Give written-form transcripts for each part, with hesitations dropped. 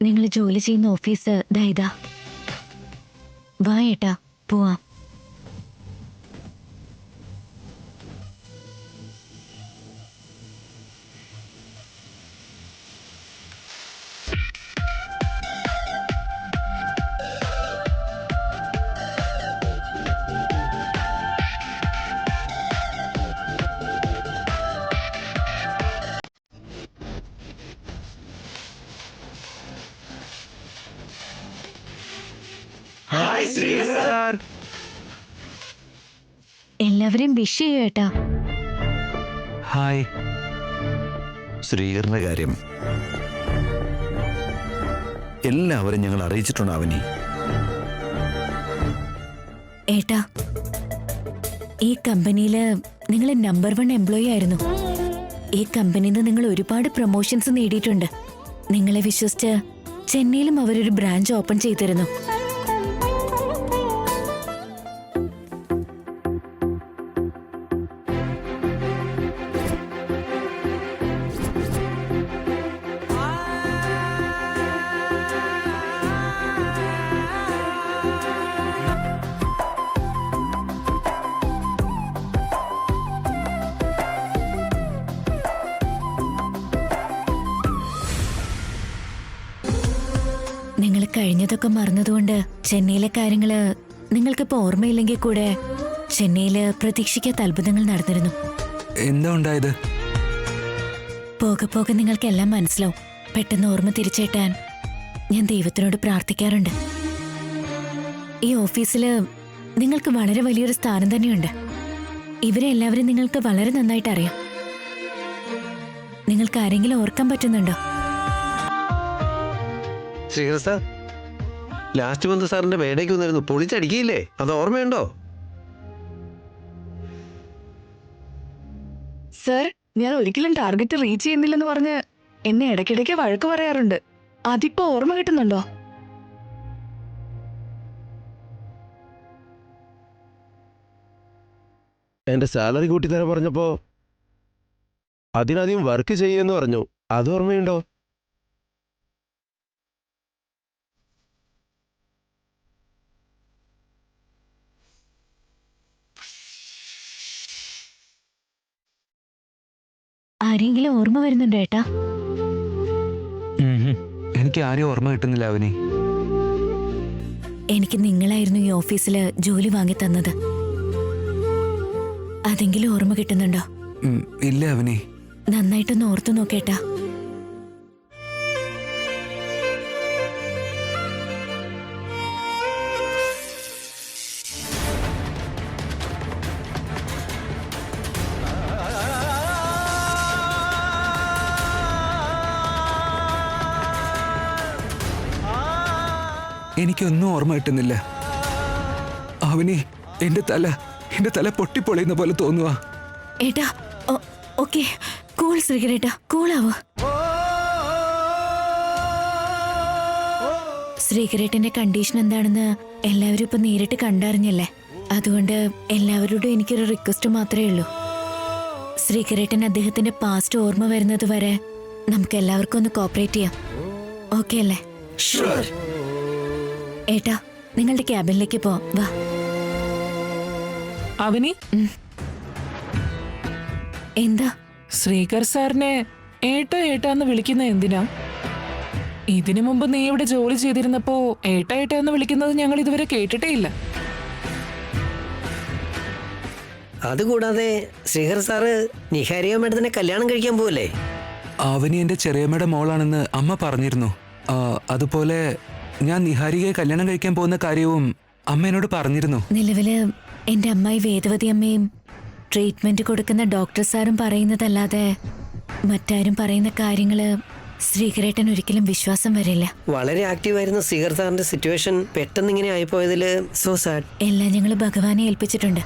നിങ്ങൾ ജോലി ചെയ്യുന്ന ഓഫീസ് ദാ ഇതാ. വാ ഏട്ടാ, പോവാം. എല്ലാവരെയും വിഷ് ചെയ്യൂ ഏട്ടാ. ഹായ്. ശ്രീകറിന്റെ കാര്യം എല്ലാവരും ഞങ്ങൾ അറിയിച്ചിട്ടുണ്ട്. അവനി ഏട്ടാ, ഈ കമ്പനിയില് നിങ്ങൾ നമ്പർ 1 എംപ്ലോയി ആയിരുന്നു. ഈ കമ്പനിയിൽ നിന്ന് നിങ്ങൾ ഒരുപാട് പ്രൊമോഷൻസ് നേടിയിട്ടുണ്ട്. നിങ്ങളെ വിശ്വസിച്ച് ചെന്നൈയിലും അവരൊരു ബ്രാഞ്ച് ഓപ്പൺ ചെയ്തിരുന്നു. നിങ്ങൾ കഴിഞ്ഞതൊക്കെ മറന്നതുകൊണ്ട് ചെന്നൈയിലെ കാര്യങ്ങള് നിങ്ങൾക്കിപ്പോ ഓർമ്മയില്ലെങ്കിൽ കൂടെ ചെന്നൈയില് പ്രതീക്ഷിക്കാത്ത അത്ഭുതങ്ങൾ നടന്നിരുന്നു. എന്താ ഉണ്ടായത്? പോകെ പോകെ നിങ്ങൾക്കെല്ലാം മനസ്സിലാവും. പെട്ടെന്ന് ഓർമ്മ തിരിച്ചേട്ടാൻ ഞാൻ ദൈവത്തിനോട് പ്രാർത്ഥിക്കാറുണ്ട്. ഈ ഓഫീസില് നിങ്ങൾക്ക് വളരെ വലിയൊരു സ്ഥാനം തന്നെയുണ്ട്. ഇവരെ എല്ലാവരും നിങ്ങൾക്ക് വളരെ നന്നായിട്ട് അറിയാം. നിങ്ങൾക്ക് ആരെങ്കിലും ഓർക്കാൻ പറ്റുന്നുണ്ടോ? ശ്രീകർ സാർ, ലാസ്റ്റ് മന്ത് സാറിന്റെ വേടയ്ക്ക് വന്നിരുന്നു. പൊളിച്ചടിക്കില്ലേ? അത് ഓർമ്മയുണ്ടോ? സർ, ഞാൻ ഒരിക്കലും ടാർഗറ്റ് റീച്ച് ചെയ്യുന്നില്ലെന്ന് പറഞ്ഞ് എന്നെ ഇടയ്ക്കിടയ്ക്ക് വഴക്ക് പറയാറുണ്ട്. അതിപ്പോ ഓർമ്മ കിട്ടുന്നുണ്ടോ? എന്റെ സാലറി കൂട്ടിത്തരാൻ പറഞ്ഞപ്പോ അതിനധികം വർക്ക് ചെയ്യുമെന്ന് പറഞ്ഞു. അത് ഓർമ്മയുണ്ടോ? ആരെങ്കിലും ഓർമ്മ വരുന്നുണ്ടോ ഏട്ടാ? എനിക്ക് ആരെയും ഓർമ്മ കിട്ടുന്നില്ല അവനി. എനിക്ക് നിങ്ങളായിരുന്നു ഈ ഓഫീസില് ജോലി വാങ്ങി തന്നത്. അതെങ്കിലും ഓർമ്മ കിട്ടുന്നുണ്ടോ? ഇല്ല അവനി. നന്നായിട്ടൊന്ന് ഓർത്തു നോക്കേട്ടാ. എനിക്കൊന്നും ഓർമ്മ കിട്ടുന്നില്ല അവനി. എന്റെ തല പൊട്ടിപ്പൊളിയുന്ന പോലെ തോന്നുവാ. ഏട്ടാ, ഓക്കെ, കൂൾ ശ്രീകരേട്ടാ, കൂളാവോ. ശ്രീകരേട്ടന്റെ കണ്ടീഷൻ എന്താണെന്ന് എല്ലാവരും ഇപ്പൊ നേരിട്ട് കണ്ടറിഞ്ഞല്ലേ. അതുകൊണ്ട് എല്ലാവരോടും എനിക്കൊരു റിക്വസ്റ്റ് മാത്രമേ ഉള്ളൂ. ശ്രീകരേട്ടൻ അദ്ദേഹത്തിന്റെ പാസ്റ്റ് ഓർമ്മ വരുന്നത് വരെ നമുക്ക് എല്ലാവർക്കും ഒന്ന് കോപ്പറേറ്റ് ചെയ്യാം. ഓക്കെ അല്ലേ? ഏട്ടാ, നിങ്ങളുടെ ക്യാബിനിലേക്ക് പോവാം. വാ അവനി. എന്താ? ശ്രീകർ സാറിനെ ഏട്ടാന്ന് വിളിക്കുന്ന എന്തിനാ? ഇതിനു മുമ്പ് നീ ഇവിടെ ജോലി ചെയ്തിരുന്നപ്പോ ഏട്ടാന്ന് വിളിക്കുന്നത് ഞങ്ങൾ ഇതുവരെ കേട്ടിട്ടേ ഇല്ല. അതുകൂടാതെ ശ്രീഹർ സാറ് നിഹാരിയ മേഡത്തിനെ കല്യാണം കഴിക്കാൻ പോവല്ലേ? അവനി എന്റെ ചെറിയമ്മയുടെ മോളാണെന്ന് അമ്മ പറഞ്ഞിരുന്നു. അതുപോലെ ഞാൻ നിഹാരികയെ കല്യാണം കഴിക്കാൻ പോകുന്ന കാര്യവും അമ്മ എന്നോട് പറഞ്ഞിരുന്നു. നിലവില് എന്റെ അമ്മായി വേദവതി അമ്മയും ട്രീറ്റ്മെന്റ് കൊടുക്കുന്ന ഡോക്ടർ സാറും പറയുന്നതല്ലാതെ മറ്റാരും പറയുന്ന കാര്യങ്ങള് ശ്രീകരേട്ടൻ ഒരിക്കലും വിശ്വാസം വരില്ല. വളരെ ആക്റ്റീവായിരുന്ന ശ്രീഹർ സാറിന്റെ സിറ്റുവേഷൻ പെട്ടെന്ന് ഇങ്ങനെ ആയിപ്പോയതില് സോ സാഡ്. എല്ലാം ഞങ്ങൾ ഭഗവാനെ ഏൽപ്പിച്ചിട്ടുണ്ട്.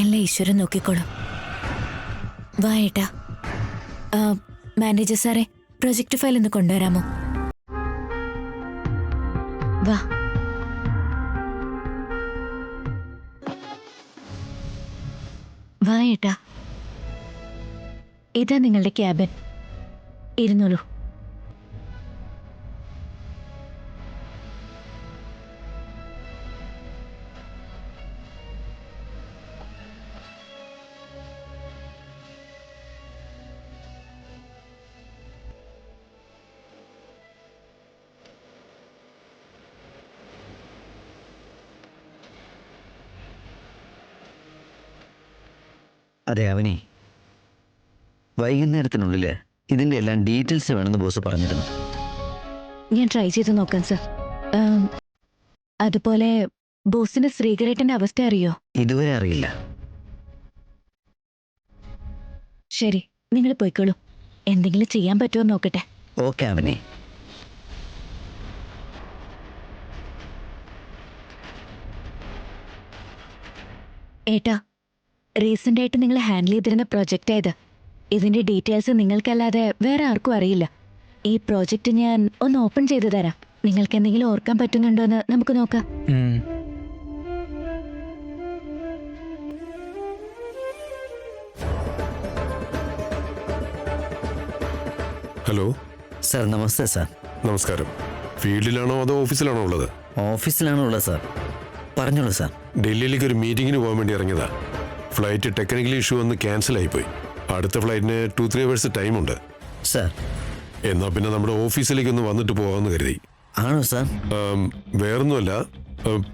എല്ലാം ഈശ്വരൻ നോക്കിക്കോളും. വാ ഏട്ടാ. മാനേജർ സാറേ, പ്രൊജക്ട് ഫയൽ ഒന്ന് കൊണ്ടുവരാമോ? വാ. വാ ഏട്ടാ, ഇതാ നിങ്ങളുടെ ക്യാബിൻ. ഇരുന്നോളൂ. അതെ അവനി, വൈകുന്നേരത്തിനുള്ളിൽ ഇതിൻ്റെ എല്ലാം ഡീറ്റെയിൽസ് വേണമെന്ന് ബോസ് പറഞ്ഞിരുന്നു. ഞാൻ ട്രൈ ചെയ്ത് നോക്കാം സർ. അതുപോലെ ബോസിന് ശ്രീകരേട്ടന്റെ അവസ്ഥ അറിയോ? ഇതുവരെ അറിയില്ല. ശരി, നിങ്ങൾ പോയിക്കോളൂ. എന്തെങ്കിലും ചെയ്യാൻ പറ്റുമോ നോക്കട്ടെ. ഓക്കെ അവനി. ഏട്ടാ, റീസെന്റ് ആയിട്ട് നിങ്ങൾ ഹാൻഡിൽ ചെയ്തിരുന്ന പ്രൊജക്റ്റ് ഏത്? ഇതിന്റെ ഡീറ്റെയിൽസ് നിങ്ങൾക്കല്ലാതെ വേറെ ആർക്കും അറിയില്ല. ഈ പ്രോജക്റ്റ് ഞാൻ ഒന്ന് ഓപ്പൺ ചെയ്തു തരാം. നിങ്ങൾക്ക് എന്തെങ്കിലും ഓർക്കാൻ പറ്റുന്നുണ്ടോ എന്ന് നമുക്ക് നോക്കാം. ഹലോ സാർ, നമസ്തേ സാർ. നമസ്കാരം. ഫീൽഡിലാണോ അതോ ഓഫീസിലാണോ ഉള്ളത്? ഓഫീസിലാണോ ഉള്ളത് സാർ? പറഞ്ഞോളൂ സാർ. ഡൽഹിയിലേക്ക് ഒരു മീറ്റിങ്ങിന് പോകാൻ വേണ്ടി ഇറങ്ങിയതാ. ഫ്ലൈറ്റ് ടെക്നിക്കൽ ഇഷ്യൂ വന്ന് ക്യാൻസൽ ആയിപ്പോയി. അടുത്ത ഫ്ലൈറ്റിന് 2-3 hours ടൈമുണ്ട്. സാർ, എന്നാ പിന്നെ നമ്മുടെ ഓഫീസിലേക്ക് ഒന്ന് വന്നിട്ട് പോകാമെന്ന് കരുതി. ആണോ സാർ? വേറൊന്നുമല്ല,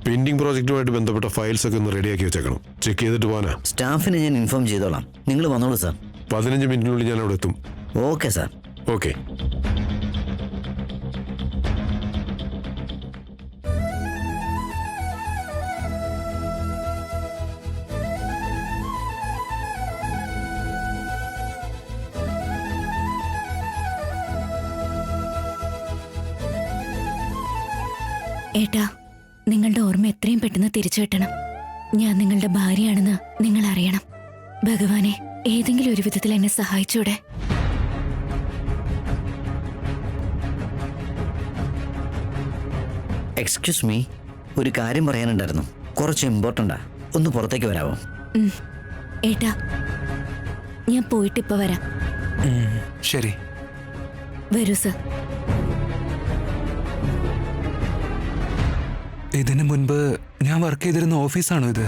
പെൻഡിങ് പ്രോജക്റ്റുമായിട്ട് ബന്ധപ്പെട്ട ഫയൽസ് ഒക്കെ ഒന്ന് റെഡിയാക്കി വെച്ചേക്കണം. ചെക്ക് ചെയ്തിട്ട് പോകാനാ. സ്റ്റാഫിനെ ഞാൻ ഇൻഫോം ചെയ്തോളാം. നിങ്ങൾ വന്നോളൂ സാർ. 15 മിനിറ്റിനുള്ളിൽ ഞാൻ അവിടെ എത്തും. Okay sir. ഓക്കെ. ഏട്ടാ, നിങ്ങളുടെ ഓർമ്മ എത്രയും പെട്ടെന്ന് തിരിച്ചു കിട്ടണം. ഞാൻ നിങ്ങളുടെ ഭാര്യയാണെന്ന് നിങ്ങൾ അറിയണം. ഭഗവാനെ, ഏതെങ്കിലും ഒരു വിധത്തിൽ എന്നെ സഹായിച്ചൂടെ? എക്സ്ക്യൂസ് മീ, ഒരു കാര്യം പറയാനുണ്ടായിരുന്നു. കുറച്ച് ഇമ്പോർട്ടൻ്റാ. ഒന്ന് പുറത്തേക്ക് വരാമോ? ഏട്ടാ, ഞാൻ പോയിട്ട് ഇപ്പൊ വരാം. ശരി. വരൂ സർ. ഇതിനു മുൻപ് ഞാൻ വർക്ക് ചെയ്തിരുന്ന ഓഫീസാണോ ഇത്?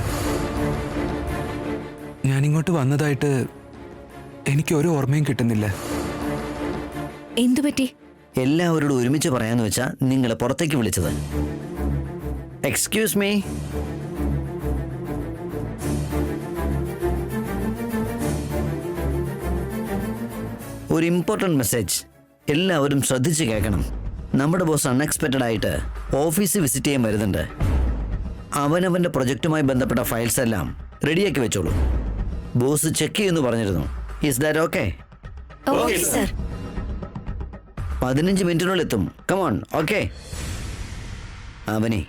ഞാനിങ്ങോട്ട് വന്നതായിട്ട് എനിക്ക് ഒരു ഓർമ്മയും കിട്ടുന്നില്ല. എന്തു പറ്റി? എല്ലാവരോടും ഒരുമിച്ച് പറയാന്ന് വെച്ചാ നിങ്ങളെ പുറത്തേക്ക് വിളിച്ചത്. Excuse me. ഒരു ഇമ്പോർട്ടൻറ്റ് മെസ്സേജ്. എല്ലാവരും ശ്രദ്ധിച്ച് കേൾക്കണം. നമ്മുടെ ബോസ് അൺഎക്സ്പെക്റ്റഡ് ആയിട്ട് ഓഫീസ് വിസിറ്റ് ചെയ്യാൻ വരുന്നുണ്ട്. അവനവൻ്റെ പ്രൊജക്റ്റുമായി ബന്ധപ്പെട്ട ഫയൽസ് എല്ലാം റെഡിയാക്കി വെച്ചോളൂ. ബോസ് ചെക്ക് ചെയ്യുമെന്ന് പറഞ്ഞിരുന്നു. Is that okay? Okay sir. 15 മിനിറ്റിനുള്ളിൽ എത്തും. കമോൺ. ഓക്കെ. അവനെ,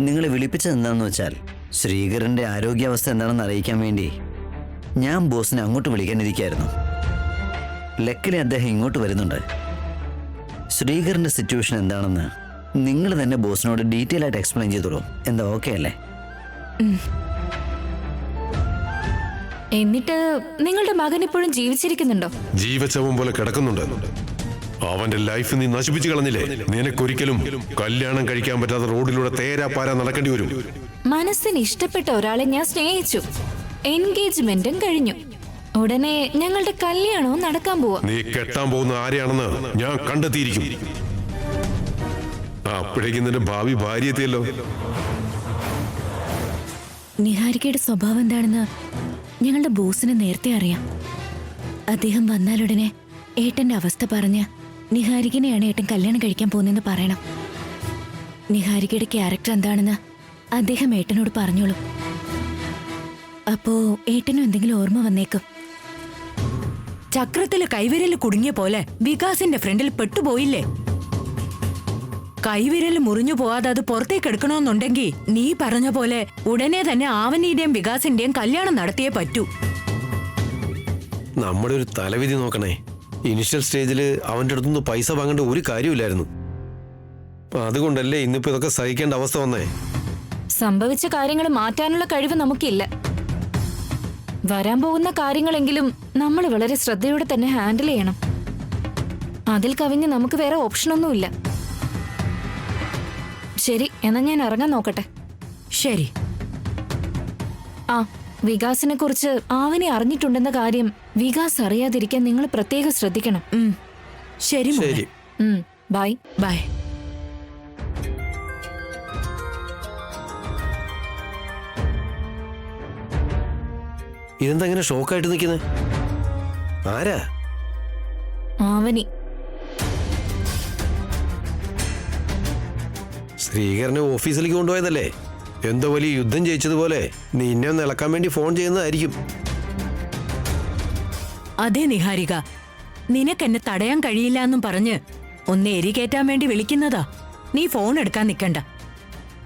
നിങ്ങൾ വിളിപ്പിച്ചത് എന്താണെന്ന് വെച്ചാൽ ശ്രീകരൻ്റെ ആരോഗ്യാവസ്ഥ എന്താണെന്ന് അറിയിക്കാൻ വേണ്ടി ഞാൻ ബോസിനെ അങ്ങോട്ട് വിളിക്കാനിരിക്കുകയായിരുന്നു. ലക്കിലെ അദ്ദേഹം ഇങ്ങോട്ട് വരുന്നുണ്ട്. ശ്രീകരൻ്റെ സിറ്റുവേഷൻ എന്താണെന്ന് നിങ്ങൾ തന്നെ ബോസിനോട് ഡീറ്റെയിൽ ആയിട്ട് എക്സ്പ്ലെയിൻ ചെയ്തോളൂ. എന്താ ഓക്കെ അല്ലേ? എന്നിട്ട് നിങ്ങളുടെ മകൻ ഇപ്പോഴും ജീവിച്ചിരിക്കുന്നുണ്ടോ? ജീവശവം പോലെ കിടക്കുന്നുണ്ട്. അവന്റെ ലൈഫ് നീ നശിപ്പിച്ചു കളഞ്ഞില്ലേ? നിനക്കൊരിക്കലും കല്യാണം കഴിക്കാൻ പറ്റാത്ത റോഡിലൂടെ തേരാപ്പാര നടക്കേണ്ടി വരും. മനസ്സിന് ഇഷ്ടപ്പെട്ട ഒരാളെ ഞാൻ സ്നേഹിച്ചു. എൻഗേജ്മെന്റും കഴിഞ്ഞു. ഉടനെ ഞങ്ങളുടെ കല്യാണവും നടക്കാൻ പോവാ. നീ കെട്ടാൻ പോകുന്ന ആരെയാണെന്ന് ഞാൻ കണ്ടെത്തിയിരിക്കും. അപ്പോഴേക്കും നിന്റെ ഭാവി ഭാര്യ എത്തിയല്ലോ. നിഹാരികയുടെ സ്വഭാവം എന്താണെന്ന് ഞങ്ങളുടെ ബോസിന് നേരത്തെ അറിയാം. അദ്ദേഹം വന്നാലുടനെ ഏട്ടന്റെ അവസ്ഥ പറഞ്ഞ് നിഹാരികനെയാണ് ഏട്ടൻ കല്യാണം കഴിക്കാൻ പോകുന്നതെന്ന് പറയണം. നിഹാരികയുടെ ക്യാരക്ടർ എന്താണെന്ന് അദ്ദേഹം ഏട്ടനോട് പറഞ്ഞോളൂ. അപ്പോ ഏട്ടനും എന്തെങ്കിലും ഓർമ്മ വന്നേക്കും. ചക്രത്തില് കൈവിരൽ കുടുങ്ങിയ പോലെ വികാസിന്റെ ഫ്രണ്ടിൽ പെട്ടുപോയില്ലേ? കൈവിരൽ മുറിഞ്ഞു പോവാതെ അത് പുറത്തേക്ക് എടുക്കണമെന്നുണ്ടെങ്കിൽ നീ പറഞ്ഞ പോലെ ഉടനെ തന്നെ ആവനിയുടെയും വികാസിന്റെയും കല്യാണം നടത്തിയേ പറ്റൂ. നമ്മുടെ ഒരു തലവിധി നോക്കണേ. ഇനിഷ്യൽ സ്റ്റേജിൽ അവൻ്റെ അടുത്തുനിന്ന് പൈസ വാങ്ങേണ്ട ഒരു കാര്യമില്ലായിരുന്നു. അതുകൊണ്ടല്ലേ ഇന്നിപ്പോ ഇതൊക്കെ സഹിക്കേണ്ട അവസ്ഥ വന്നേ. സംഭവിച്ച കാര്യങ്ങൾ മാറ്റാനുള്ള കഴിവ് നമുക്കില്ല. വരാൻ പോകുന്ന കാര്യങ്ങളെങ്കിലും നമ്മൾ വളരെ ശ്രദ്ധയോടെ തന്നെ ഹാൻഡിൽ ചെയ്യണം. അതിൽ കവിഞ്ഞ് നമുക്ക് വേറെ ഓപ്ഷനൊന്നുമില്ല. ശരി, എന്നാ ഞാൻ ഇറങ്ങാൻ നോക്കട്ടെ. ശരി. ആ, വികാസിനെ കുറിച്ച് ആവനെ അറിഞ്ഞിട്ടുണ്ടെന്ന കാര്യം വികാസ് അറിയാതിരിക്കാൻ നിങ്ങൾ പ്രത്യേകം ശ്രദ്ധിക്കണം. ശരി മോളെ. ശരി. ബൈ. ബൈ. ഇതെന്താ ഇങ്ങനെ ഷോക്കായിട്ട് നിൽക്കുന്നത്? ആരാ? ആവനി. ശ്രീകരനെ ഓഫീസിലേക്ക് കൊണ്ടുപോയതല്ലേ? എന്തോ വലിയ യുദ്ധം ജയിച്ചതുപോലെ നിന്നെ ഒന്ന് ഇളക്കാൻ വേണ്ടി ഫോൺ ചെയ്യുന്നതായിരിക്കും. അതെ നിഹാരിക, നിനക്കെന്നെ തടയാൻ കഴിയില്ല എന്നും പറഞ്ഞ് ഒന്ന് എരികേറ്റാൻ വേണ്ടി വിളിക്കുന്നതാ. നീ ഫോൺ എടുക്കാൻ നിൽക്കണ്ട.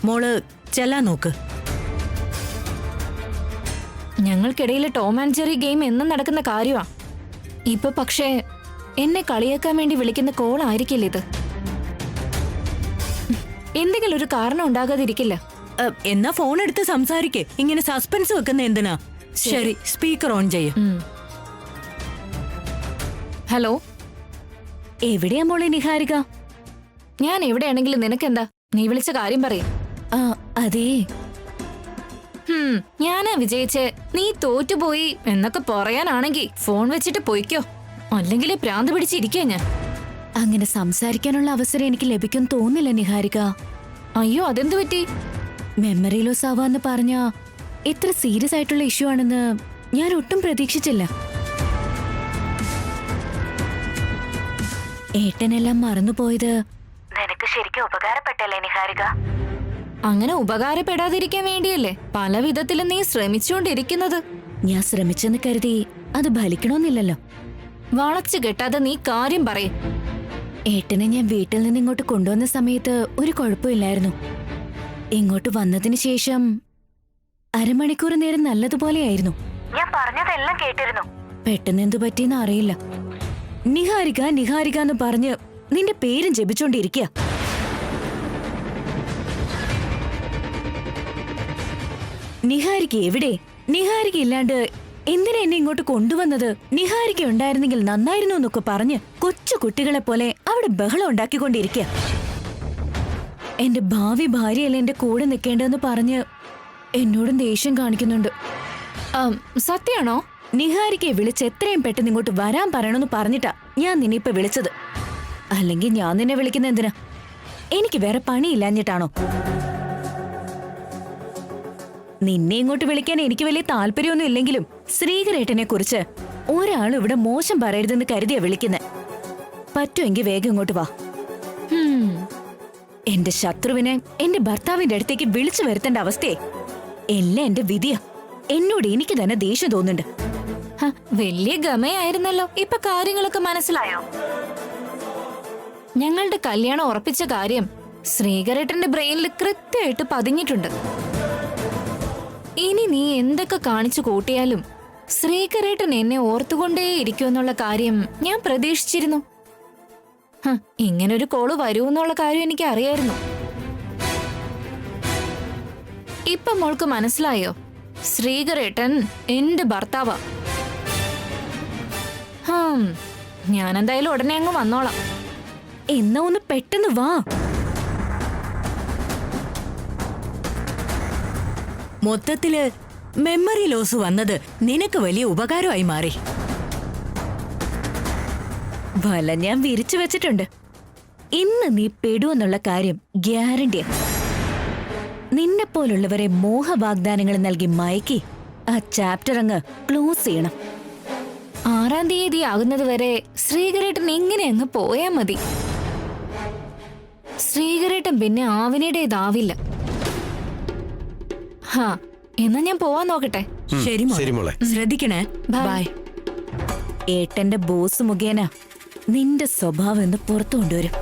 മോള് ചെല്ലാൻ നോക്ക്. ഞങ്ങൾക്കിടയിൽ ടോം ആൻഡ് ജെറി ഗെയിം എന്നും നടക്കുന്ന കാര്യമാ. ഇപ്പൊ പക്ഷേ എന്നെ കളിയാക്കാൻ വേണ്ടി വിളിക്കുന്ന കോൾ ആയിരിക്കില്ല ഇത്. എന്തെങ്കിലും ഒരു കാരണം ഉണ്ടാകാതിരിക്കില്ല. എന്നാ ഫോൺ എടുത്ത് സംസാരിക്ക്. ഇങ്ങനെ സസ്പെൻസ് വെക്കുന്ന എന്തിനാ? ശരി, സ്പീക്കർ ഓൺ ചെയ്യും. ഹലോ, എവിടെയാ മോളെ നിഹാരിക? ഞാൻ എവിടെയാണെങ്കിലും നിനക്കെന്താ? നീ വിളിച്ച കാര്യം പറയും. അതേ, ഞാനാ വിജയിച്ചേ, നീ തോറ്റുപോയി എന്നൊക്കെ പറയാനാണെങ്കി ഫോൺ വെച്ചിട്ട് പോയിക്കോ, അല്ലെങ്കിൽ ഭ്രാന്ത് പിടിച്ചിരിക്കാ ഞാൻ. അങ്ങനെ സംസാരിക്കാനുള്ള അവസരം എനിക്ക് ലഭിക്കും തോന്നില്ല നിഹാരിക. അയ്യോ, അതെന്തു പറ്റി? മെമ്മറി ലോസ് ആവാന്ന് പറഞ്ഞ ഇത്ര സീരിയസ് ആയിട്ടുള്ള ഇഷ്യൂ ആണെന്ന് ഞാൻ ഒട്ടും പ്രതീക്ഷിച്ചില്ല. ഏട്ടനെല്ലാം മറന്നുപോയത് നിനക്ക് ശരിക്കും ഉപകാരപ്പെട്ടല്ലേ നിഹാരിക? അങ്ങനെ ഉപകാരപ്പെടാതിരിക്കാൻ വേണ്ടിയല്ലേ പല വിധത്തിലും നീ ശ്രമിച്ചുകൊണ്ടിരിക്കുന്നത്. ഞാൻ ശ്രമിച്ചെന്ന് കരുതി അത് ഫലിക്കണമെന്നില്ലല്ലോ. വളച്ചു കെട്ടാതെ നീ കാര്യം പറയും. ഏട്ടനെ ഞാൻ വീട്ടിൽ നിന്ന് ഇങ്ങോട്ട് കൊണ്ടുവന്ന സമയത്ത് ഒരു കുഴപ്പമില്ലായിരുന്നു. ഇങ്ങോട്ട് വന്നതിന് ശേഷം അരമണിക്കൂർ നേരം നല്ലതുപോലെയായിരുന്നു. ഞാൻ പറഞ്ഞതെല്ലാം കേട്ടിരുന്നു. പെട്ടെന്ന് എന്തു പറ്റിയെന്ന് അറിയില്ല. നിഹാരിക നിഹാരിക എന്ന് പറഞ്ഞ് നിന്റെ പേരും ജപിച്ചോണ്ടിരിക്കുക. നിഹാരിക എവിടെ? നിഹാരിക ഇല്ലാണ്ട് എന്തിനാ എന്നെ ഇങ്ങോട്ട് കൊണ്ടുവന്നത്? നിഹാരിക ഉണ്ടായിരുന്നെങ്കിൽ നന്നായിരുന്നു എന്നൊക്കെ പറഞ്ഞ് കൊച്ചു കുട്ടികളെ പോലെ അവിടെ ബഹളം ഉണ്ടാക്കിക്കൊണ്ടിരിക്കുക. എന്റെ ഭാവി ഭാര്യയല്ല എന്റെ കൂടെ നിൽക്കേണ്ടതെന്ന് പറഞ്ഞ് എന്നോടും ദേഷ്യം കാണിക്കുന്നുണ്ട്. സത്യാണോ? നിഹാരികയെ വിളിച്ച് എത്രയും പെട്ടെന്ന് ഇങ്ങോട്ട് വരാൻ പറയണമെന്ന് പറഞ്ഞിട്ടാ ഞാൻ നിന്നെ ഇപ്പൊ വിളിച്ചത്. അല്ലെങ്കിൽ ഞാൻ നിന്നെ വിളിക്കുന്ന എന്തിനാ? എനിക്ക് വേറെ പണിയില്ലാഞ്ഞിട്ടാണോ? നിന്നെ ഇങ്ങോട്ട് വിളിക്കാൻ എനിക്ക് വലിയ താല്പര്യമൊന്നും ഇല്ലെങ്കിലും ശ്രീകരേട്ടനെ കുറിച്ച് ഒരാളും ഇവിടെ മോശം പറയരുതെന്ന് കരുതിയാ വിളിക്കുന്നെ. പറ്റുമെങ്കിൽ വേഗം ഇങ്ങോട്ട് വാ. എന്റെ ശത്രുവിനെ എന്റെ ഭർത്താവിന്റെ അടുത്തേക്ക് വിളിച്ചു വരുത്തേണ്ട അവസ്ഥയെ. എല്ലാം എന്റെ വിധിയാ. എന്നോട് എനിക്ക് തന്നെ ദേഷ്യം തോന്നുന്നുണ്ട്. വലിയ ഗമയായിരുന്നല്ലോ. ഇപ്പൊ കാര്യങ്ങളൊക്കെ മനസ്സിലായോ? ഞങ്ങളുടെ കല്യാണം ഉറപ്പിച്ച കാര്യം ശ്രീകരേട്ടന്റെ ബ്രെയിനിൽ കൃത്യമായിട്ട് പതിഞ്ഞിട്ടുണ്ട്. ഇനി നീ എന്തൊക്കെ കാണിച്ചു കൂട്ടിയാലും ശ്രീകരേട്ടൻ എന്നെ ഓർത്തുകൊണ്ടേയിരിക്കുമെന്നുള്ള കാര്യം ഞാൻ പ്രതീക്ഷിച്ചിരുന്നു. ഇങ്ങനൊരു കോള് വരുമെന്നുള്ള കാര്യം എനിക്ക് അറിയായിരുന്നു. ഇപ്പൊ മോൾക്ക് മനസ്സിലായോ? ശ്രീകരേട്ടൻ എന്റെ ഭർത്താവാ. ഞാൻ എന്തായാലും ഉടനെ അങ്ങ് വന്നോളാം. എന്നാ ഒന്ന് പെട്ടെന്ന് വാ. മൊത്തത്തില് മെമ്മറി ലോസ് വന്നത് നിനക്ക് വലിയ ഉപകാരമായി മാറി. വല ഞാൻ വിരിച്ചു വെച്ചിട്ടുണ്ട്. ഇന്ന് നീ പെടുവെന്നുള്ള കാര്യം ഗ്യാരണ്ടിയാ. നിന്നെ പോലുള്ളവരെ മോഹവാഗ്ദാനങ്ങൾ നൽകി മയക്കി ആ ചാപ്റ്റർ അങ്ങ് ക്ലോസ് ചെയ്യണം. 6-ാം തീയതി ആകുന്നത് വരെ ശ്രീകരേട്ടൻ ഇങ്ങനെ അങ്ങ് പോയാ മതി. ശ്രീകരേട്ടൻ പിന്നെ ആവിനിയുടേതാവില്ല. എന്നാ ഞാൻ പോവാൻ നോക്കട്ടെ. ശരി മോളെ, ശ്രദ്ധിക്കണേ. ബൈ. ഏട്ടന്റെ ബോസ് മുഖേന നിന്റെ സ്വഭാവം എന്ന് പുറത്തു കൊണ്ടുവരും.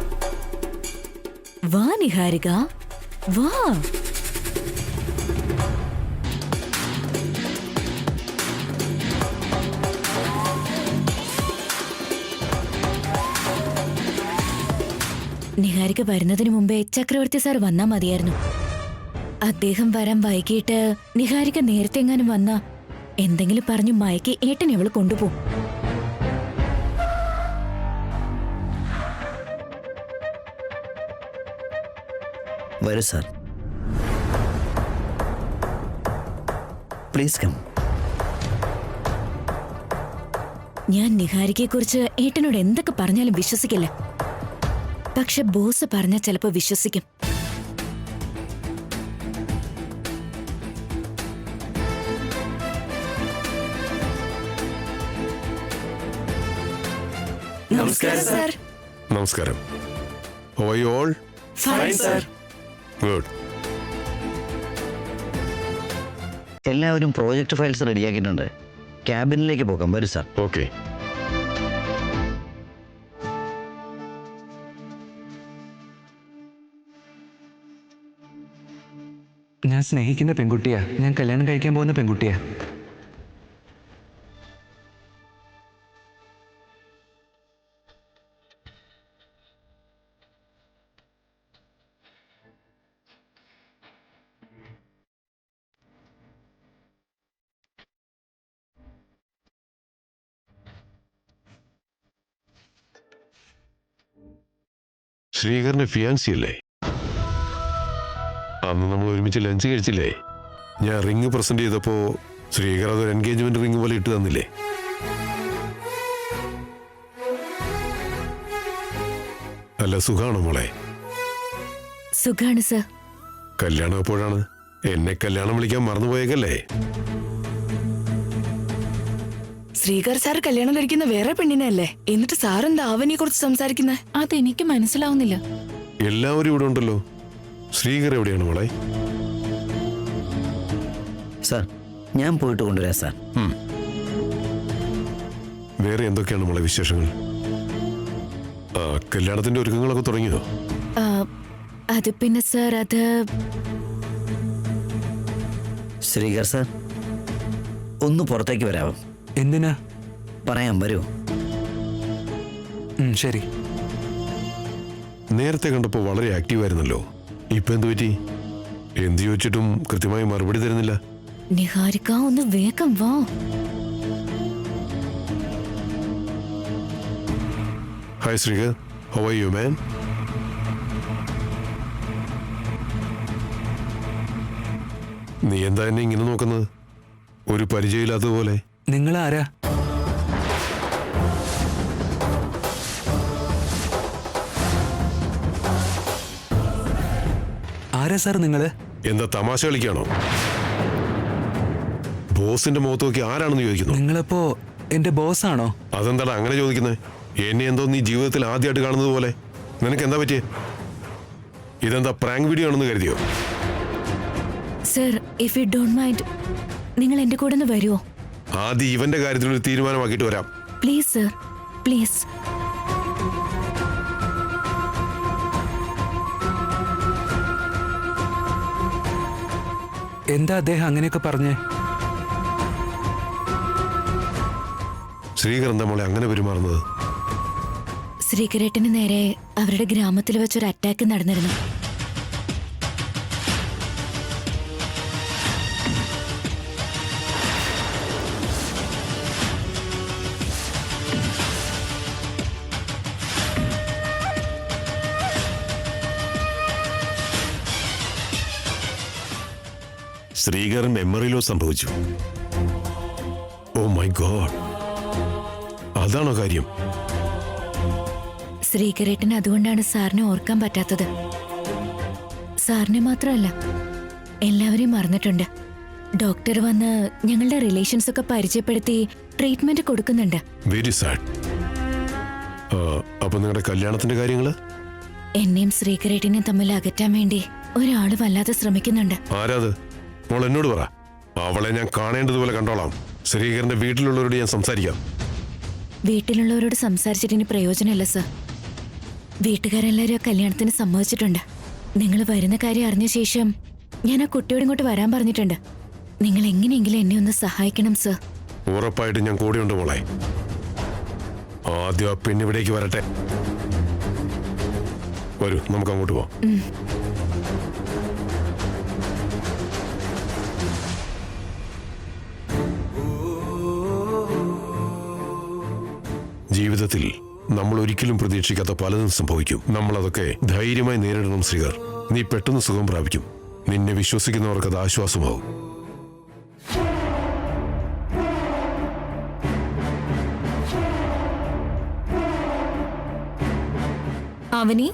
വാ നിഹാരിക, വാ. നിഹാരിക വരുന്നതിന് മുമ്പേ ചക്രവർത്തി സാർ വന്നാ മതിയായിരുന്നു. അദ്ദേഹം വരാൻ വൈകിട്ട് നിഹാരിക നേരത്തെ എങ്ങാനും വന്ന എന്തെങ്കിലും പറഞ്ഞു മയക്കി ഏട്ടനെ അവള് കൊണ്ടുപോകും. വരൂ സാർ, പ്ലീസ് കം. ഞാൻ നിഹാരികയെ കുറിച്ച് ഏട്ടനോട് എന്തൊക്കെ പറഞ്ഞാലും വിശ്വസിക്കില്ല. പക്ഷെ ബോസ് പറഞ്ഞാൽ ചിലപ്പോ വിശ്വസിക്കും. നമസ്കാരം. How are you all? Good. എല്ലാവരും പ്രോജക്റ്റ് ഫയൽസ് റെഡിയാക്കിയിട്ടുണ്ട്. ക്യാബിനിലേക്ക് പോകാം. വരൂ സാർ. Okay. ഞാൻ സ്നേഹിക്കുന്ന പെൺകുട്ടിയാ. ഞാൻ കല്യാണം കഴിക്കാൻ പോകുന്ന പെൺകുട്ടിയാ. ശ്രീകറിന്റെ ഫിയാൻസി അല്ലേ? അന്ന് നമ്മൾ ഒരുമിച്ച് ലഞ്ച് കഴിച്ചില്ലേ? ഞാൻ റിങ് പ്രസന്റ് ചെയ്തപ്പോ ശ്രീകർ അതൊരു എൻഗേജ്മെന്റ് റിങ് പോലെ ഇട്ട് തന്നില്ലേ? അല്ല, സുഖാണോ മോളെ? സുഖാണ് സർ. കല്യാണം എപ്പോഴാണ്? എന്നെ കല്യാണം വിളിക്കാൻ മറന്നുപോയേക്കല്ലേ? ശ്രീകർ സാർ കല്യാണം കഴിക്കുന്ന വേറെ പെണ്ണിനെ അല്ലേ? എന്നിട്ട് സാർ എന്താ അവനെ കുറിച്ച് സംസാരിക്കുന്നത്? അതെനിക്ക് മനസ്സിലാവുന്നില്ല. എല്ലാവരും ഇവിടെ ഉണ്ടല്ലോ. ശ്രീകർ എവിടെയാണ് മോളെ? സാർ, ഞാൻ പോയിട്ട് കൊണ്ടുവരാം സാർ. വേറെ എന്തൊക്കെയാണ് മോളെ വിശേഷങ്ങൾ? കല്യാണത്തിന്റെ ഒരുക്കങ്ങളൊക്കെ തുടങ്ങിയോ? അത് പിന്നെ സർ, അത് ശ്രീകർ സാർ, ഒന്ന് പുറത്തേക്ക് വരാമോ? എന്തിനാ? പറയാം, വരൂ. ശരി. നേരത്തെ കണ്ടപ്പോ വളരെ ആക്റ്റീവ് ആയിരുന്നല്ലോ. ഇപ്പൊ എന്ത് പറ്റി? എന്ത് ചോദിച്ചിട്ടും കൃത്യമായി മറുപടി തരുന്നില്ല. നിഹാരിക, ഒന്ന് വേഗം വാ. Hi Sreekar, how are you man? നീ എന്താ എന്നെ ഇങ്ങനെ നോക്കുന്നത്? ഒരു പരിചയമില്ലാത്തതുപോലെ. നിങ്ങൾ ആരാ? ആരാ സാർ നിങ്ങള്? എന്താ തമാശ കളിക്കാണോ? ബോസിന്റെ മുഖത്ത് നോക്കി ആരാണെന്ന് ചോദിക്കുന്നു. നിങ്ങളിപ്പോ എന്റെ ബോസ് ആണോ? അതെന്താടാ അങ്ങനെ ചോദിക്കുന്നത്? എന്നെ എന്തോ നീ ജീവിതത്തിൽ ആദ്യമായിട്ട് കാണുന്നത് പോലെ. നിനക്ക് എന്താ പറ്റിയേ? ഇതെന്താ പ്രാങ്ക് വീഡിയോ ആണെന്ന് കരുതിയോ? Sir, if you don't mind, നിങ്ങൾ എന്റെ കൂടെ ഒന്ന് വരുമോ? ആദ്യം ഇവന്റെ കാര്യത്തിൽ ഒരു തീരുമാനമാക്കിയിട്ട് വരാം. Please sir, please. എന്താ അദ്ദേഹം അങ്ങനെയൊക്കെ പറഞ്ഞേ? ശ്രീകർ എന്താ മോളെ അങ്ങനെ പെരുമാറുന്നത്? ശ്രീകരേട്ടന് നേരെ അവരുടെ ഗ്രാമത്തിൽ വെച്ചൊരു അറ്റാക്ക് നടന്നിരുന്നു. ശ്രീകർ മെമ്മറി ലോസ് സംഭവിച്ചു. ഓ മൈ ഗോഡ്, അതാണോ കാര്യം? ശ്രീകരേട്ടന് അതുകൊണ്ടാണ് സാറിനെ ഓർക്കാൻ പറ്റാത്തത്. സാറിനെ മാത്രമല്ല, എല്ലാവരെയും മറന്നിട്ടുണ്ട്. ഡോക്ടർ വന്ന് ഞങ്ങളുടെ റിലേഷൻസ് ഒക്കെ പരിചയപ്പെടുത്തി ട്രീറ്റ്മെന്റ് കൊടുക്കുന്നുണ്ട്. Very sad. അപ്പൊ നിങ്ങളുടെ കല്യാണത്തിന്റെ കാര്യങ്ങള്? എന്നെയും ശ്രീകരേട്ടനെയും തമ്മിൽ അകറ്റാൻ വേണ്ടി ഒരാള് വല്ലാതെ ശ്രമിക്കുന്നുണ്ട്. ആരാത്? മോൾ എന്നോട് പറ. അവളെ ഞാൻ കാണേണ്ടതുപോലെ കണ്ടോളാം. ശ്രീകരന്റെ വീട്ടിലുള്ളവരോട് ഞാൻ സംസാരിക്കാം. വീട്ടിലുള്ളവരോട് സംസാരിച്ചിട്ട് ഇനി പ്രയോജനമില്ല സർ. വീട്ടുകാരെല്ലാവരും ആ കല്യാണത്തിന് സമ്മതിച്ചിട്ടുണ്ട്. നിങ്ങൾ വരുന്ന കാര്യം അറിഞ്ഞ ശേഷം ഞാൻ ആ കുട്ടിയോട് ഇങ്ങോട്ട് വരാൻ പറഞ്ഞിട്ടുണ്ട്. നിങ്ങൾ എങ്ങനെയെങ്കിലും എന്നെ ഒന്ന് സഹായിക്കണം സർ. ഉറപ്പായിട്ടും ഞാൻ കൂടെയുണ്ട് മോളെ. ആദ്യം ആ പെണ്ണിവിടേക്ക് വരട്ടെ. വരൂ, നമുക്ക് അങ്ങോട്ട് പോവാം. ജീവിതത്തിൽ നമ്മൾ ഒരിക്കലും പ്രതീക്ഷിക്കാത്ത പലതും സംഭവിക്കും. നമ്മളതൊക്കെ ധൈര്യമായി നേരിടണം ശ്രീകർ. നീ പെട്ടെന്ന് സുഖം പ്രാപിക്കും. നിന്നെ വിശ്വസിക്കുന്നവർക്ക് അത് ആശ്വാസമാവും. അവനി,